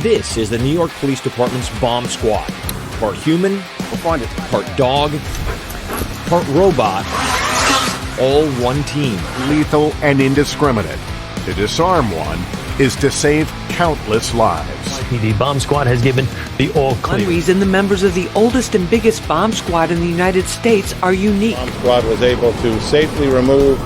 This is the New York Police Department's bomb squad. Part human, part dog, part robot, all one team. Lethal and indiscriminate. To disarm one is to save countless lives. NYPD bomb squad has given the all clear. One reason the members of the oldest and biggest bomb squad in the United States are unique. Bomb squad was able to safely remove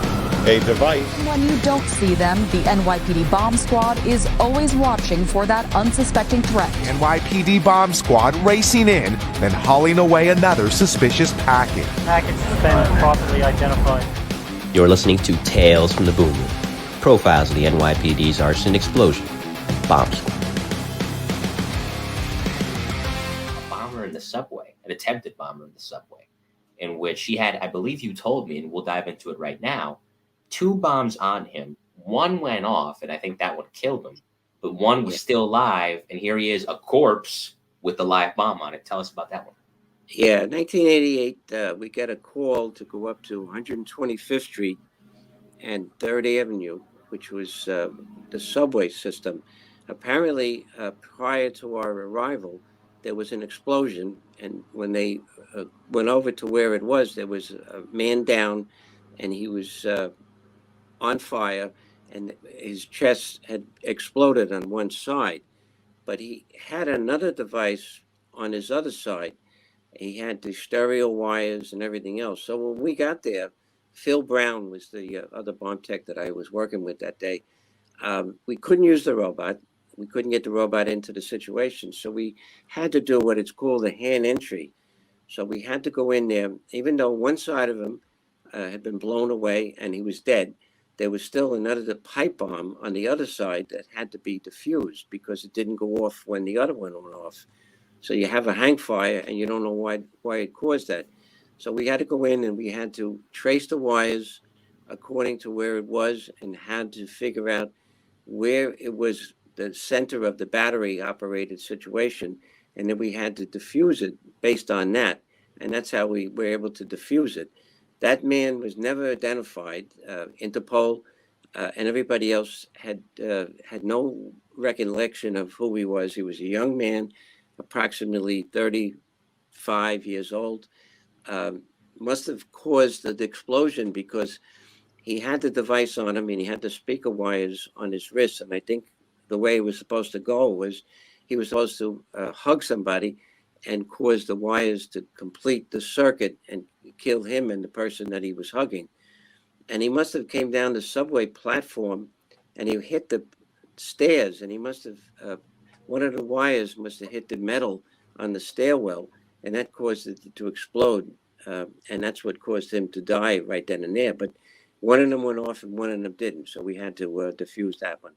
a device. When you don't see them, the NYPD bomb squad is always watching for that unsuspecting threat. NYPD bomb squad racing in, then hauling away another suspicious package. Package has been properly identified. You're listening to Tales from the Boom Room. Profiles of the NYPD's arson explosion bomb squad. A bomber in the subway, an attempted bomber in the subway, in which he had, I believe you told me, and we'll dive into it right now, 2 bombs on him. One went off, and I think that one killed him. But one was still alive, and here he is, a corpse with the live bomb on it. Tell us about that one. Yeah, 1988, we got a call to go up to 125th Street and 3rd Avenue, which was the subway system. Apparently, prior to our arrival, there was an explosion, and when they went over to where it was, there was a man down, and he was on fire, and his chest had exploded on one side. But he had another device on his other side. He had the stereo wires and everything else. So when we got there, Phil Brown was the other bomb tech that I was working with that day. We couldn't use the robot. We couldn't get the robot into the situation. So we had to do what it's called a hand entry. So we had to go in there, even though one side of him had been blown away and he was dead, there was still another pipe bomb on the other side that had to be defused because it didn't go off when the other one went off. So you have a hang fire and you don't know why it caused that. So we had to go in and we had to trace the wires according to where it was and had to figure out where it was the center of the battery operated situation. And then we had to defuse it based on that. And that's how we were able to defuse it. That man was never identified. Interpol and everybody else had no recollection of who he was. He was a young man, approximately 35 years old. Must have caused the explosion because he had the device on him and he had the speaker wires on his wrist. And I think the way it was supposed to go was he was supposed to hug somebody and cause the wires to complete the circuit and kill him and the person that he was hugging. And he must have came down the subway platform and he hit the stairs and he must have, one of the wires must have hit the metal on the stairwell and that caused it to explode. And that's what caused him to die right then and there. But one of them went off and one of them didn't. So we had to defuse that one.